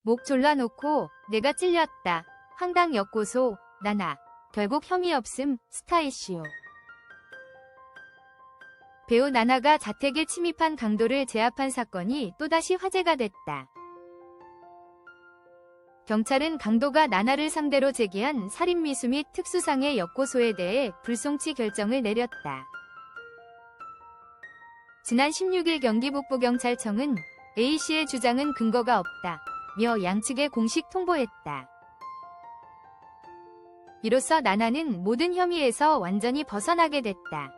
목 졸라놓고 내가 찔렸다. 황당 엮고소. 나나. 결국 혐의 없음. 스타 이슈. 배우 나나가 자택에 침입한 강도를 제압한 사건이 또다시 화제가 됐다. 경찰은 강도가 나나를 상대로 제기한 살인미수 및 특수상해 엮고소에 대해 불송치 결정을 내렸다. 지난 16일 경기북부경찰청은 A씨의 주장은 근거가 없다며 양측에 공식 통보했다. 이로써 나나는 모든 혐의에서 완전히 벗어나게 됐다.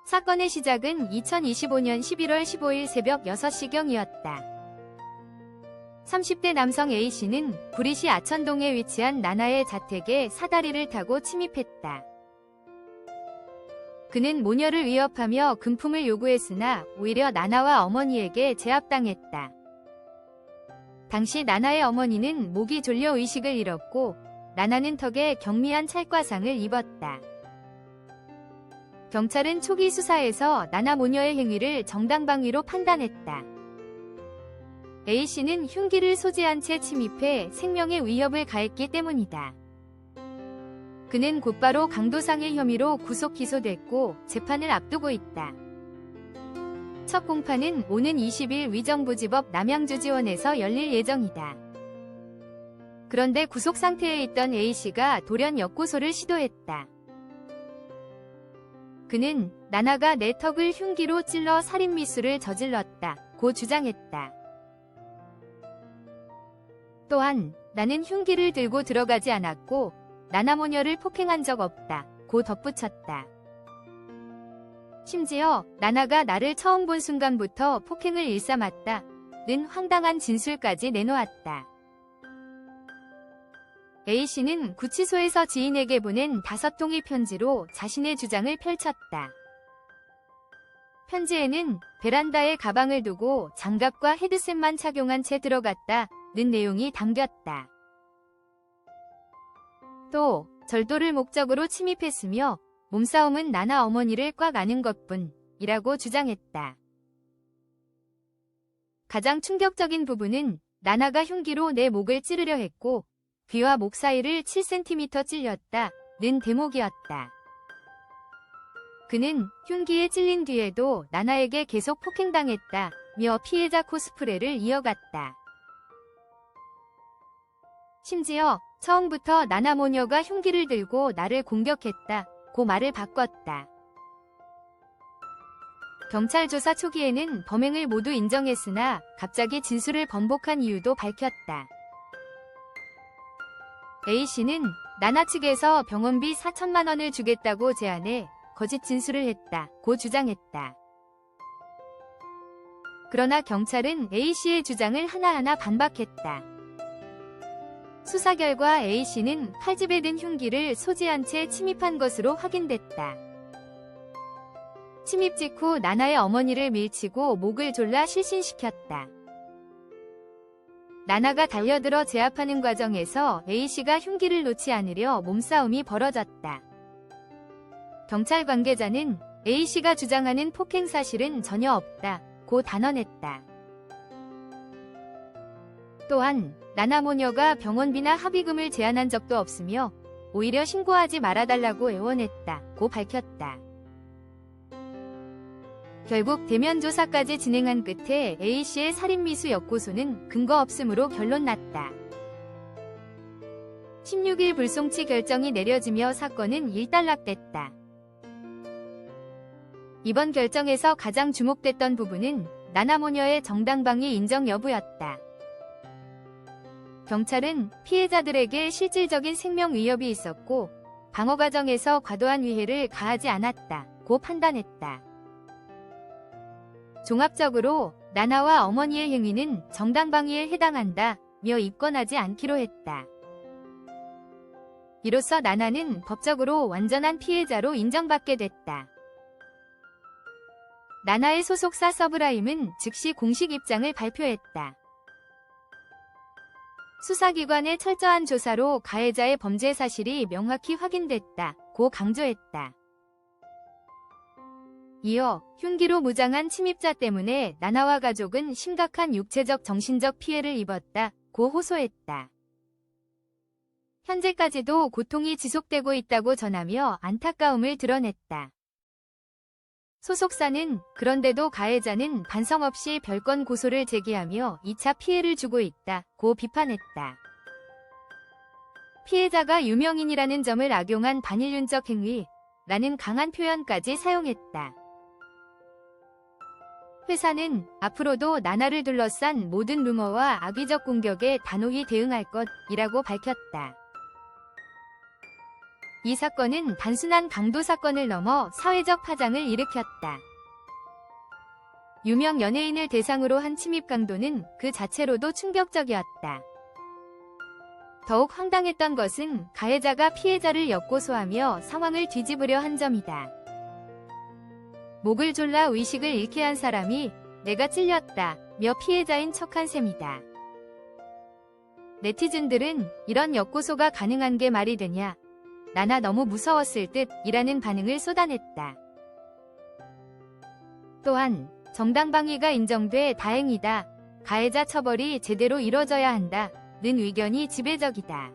사건의 시작은 2025년 11월 15일 새벽 6시경이었다. 30대 남성 A씨는 구리시 아천동에 위치한 나나의 자택에 사다리를 타고 침입했다. 그는 모녀를 위협하며 금품을 요구했으나 오히려 나나와 어머니에게 제압당했다. 당시 나나의 어머니는 목이 졸려 의식을 잃었고 나나는 턱에 경미한 찰과상을 입었다. 경찰은 초기 수사에서 나나 모녀의 행위를 정당방위로 판단했다. A씨는 흉기를 소지한 채 침입해 생명의 위협을 가했기 때문이다. 그는 곧바로 강도상해 혐의로 구속 기소됐고 재판을 앞두고 있다. 첫 공판은 오는 20일 위정부지법 남양주지원에서 열릴 예정이다. 그런데 구속 상태에 있던 A씨가 돌연 엮고소를 시도했다. 그는 나나가 내 턱을 흉기로 찔러 살인미수를 저질렀다고 주장했다. 또한 나는 흉기를 들고 들어가지 않았고 나나 모녀를 폭행한 적 없다고 덧붙였다. 심지어 나나가 나를 처음 본 순간부터 폭행을 일삼았다는 황당한 진술까지 내놓았다. A씨는 구치소에서 지인에게 보낸 5통의 편지로 자신의 주장을 펼쳤다. 편지에는 베란다에 가방을 두고 장갑과 헤드셋만 착용한 채 들어갔다는 내용이 담겼다. 또 절도를 목적으로 침입했으며 몸싸움은 나나 어머니를 꽉 안은 것뿐이라고 주장했다. 가장 충격적인 부분은 나나가 흉기로 내 목을 찌르려 했고 귀와 목 사이를 7cm 찔렸다는 대목이었다. 그는 흉기에 찔린 뒤에도 나나에게 계속 폭행당했다며 피해자 코스프레를 이어갔다. 심지어 처음부터 나나 모녀가 흉기를 들고 나를 공격했다고 말을 바꿨다. 경찰 조사 초기에는 범행을 모두 인정했으나 갑자기 진술을 번복한 이유도 밝혔다. A씨는 나나 측에서 병원비 4천만 원을 주겠다고 제안해 거짓 진술을 했다고 주장했다. 그러나 경찰은 A씨의 주장을 하나하나 반박했다. 수사 결과 A씨는 칼집에 든 흉기를 소지한 채 침입한 것으로 확인됐다. 침입 직후 나나의 어머니를 밀치고 목을 졸라 실신시켰다. 나나가 달려들어 제압하는 과정에서 A씨가 흉기를 놓지 않으려 몸싸움이 벌어졌다. 경찰 관계자는 A씨가 주장하는 폭행 사실은 전혀 없다고 단언했다. 또한 나나 모녀가 병원비나 합의금을 제안한 적도 없으며 오히려 신고하지 말아달라고 애원했다고 밝혔다. 결국 대면 조사까지 진행한 끝에 A씨의 살인미수 엮고소는 근거 없음으로 결론 났다. 16일 불송치 결정이 내려지며 사건은 일단락됐다. 이번 결정에서 가장 주목됐던 부분은 나나 모녀의 정당방위 인정 여부였다. 경찰은 피해자들에게 실질적인 생명 위협이 있었고 방어 과정에서 과도한 위해를 가하지 않았다고 판단했다. 종합적으로 나나와 어머니의 행위는 정당방위에 해당한다며 입건하지 않기로 했다. 이로써 나나는 법적으로 완전한 피해자로 인정받게 됐다. 나나의 소속사 서브라임은 즉시 공식 입장을 발표했다. 수사기관의 철저한 조사로 가해자의 범죄 사실이 명확히 확인됐다고 강조했다. 이어 흉기로 무장한 침입자 때문에 나나와 가족은 심각한 육체적 정신적 피해를 입었다고 호소했다. 현재까지도 고통이 지속되고 있다고 전하며 안타까움을 드러냈다. 소속사는 그런데도 가해자는 반성 없이 별건 고소를 제기하며 2차 피해를 주고 있다고 비판했다. 피해자가 유명인이라는 점을 악용한 반인륜적 행위라는 강한 표현까지 사용했다. 회사는 앞으로도 나나를 둘러싼 모든 루머와 악의적 공격에 단호히 대응할 것이라고 밝혔다. 이 사건은 단순한 강도 사건을 넘어 사회적 파장을 일으켰다. 유명 연예인을 대상으로 한 침입 강도는 그 자체로도 충격적이었다. 더욱 황당했던 것은 가해자가 피해자를 엮고소하며 상황을 뒤집으려 한 점이다. 목을 졸라 의식을 잃게 한 사람이 내가 찔렸다며 피해자인 척한 셈이다. 네티즌들은 이런 엮고소가 가능한 게 말이 되냐, 나나 너무 무서웠을 듯 이라는 반응을 쏟아냈다. 또한 정당방위가 인정돼 다행이다, 가해자 처벌이 제대로 이뤄져야 한다는 의견이 지배적이다.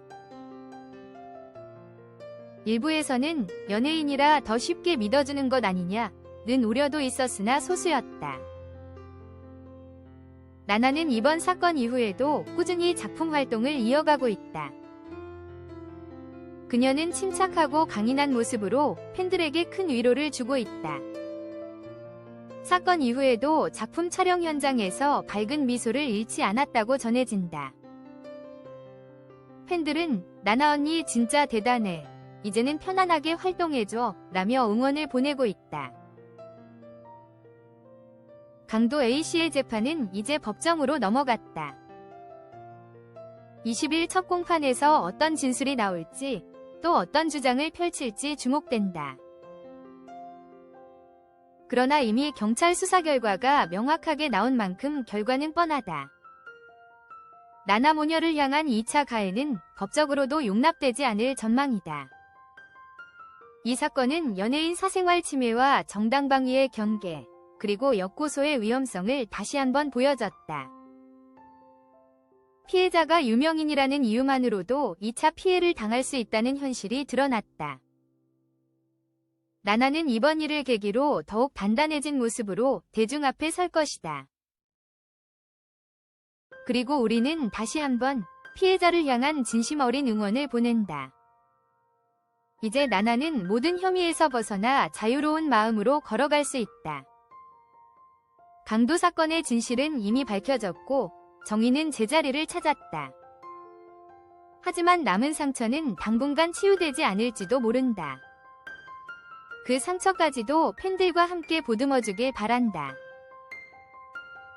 일부에서는 연예인이라 더 쉽게 믿어주는 것 아니냐는 우려도 있었으나 소수였다. 나나는 이번 사건 이후에도 꾸준히 작품 활동을 이어가고 있다. 그녀는 침착하고 강인한 모습으로 팬들에게 큰 위로를 주고 있다. 사건 이후에도 작품 촬영 현장에서 밝은 미소를 잃지 않았다고 전해진다. 팬들은 나나 언니 진짜 대단해, 이제는 편안하게 활동해줘 라며 응원을 보내고 있다. 강도 A씨의 재판은 이제 법정으로 넘어갔다. 20일 첫 공판에서 어떤 진술이 나올지, 또 어떤 주장을 펼칠지 주목된다. 그러나 이미 경찰 수사 결과가 명확하게 나온 만큼 결과는 뻔하다. 나나 모녀를 향한 2차 가해는 법적으로도 용납되지 않을 전망이다. 이 사건은 연예인 사생활 침해와 정당방위의 경계, 그리고 엮고소의 위험성을 다시 한번 보여줬다. 피해자가 유명인이라는 이유만으로도 2차 피해를 당할 수 있다는 현실이 드러났다. 나나는 이번 일을 계기로 더욱 단단해진 모습으로 대중 앞에 설 것이다. 그리고 우리는 다시 한번 피해자를 향한 진심 어린 응원을 보낸다. 이제 나나는 모든 혐의에서 벗어나 자유로운 마음으로 걸어갈 수 있다. 강도 사건의 진실은 이미 밝혀졌고 정의는 제자리를 찾았다. 하지만 남은 상처는 당분간 치유되지 않을지도 모른다. 그 상처까지도 팬들과 함께 보듬어주길 바란다.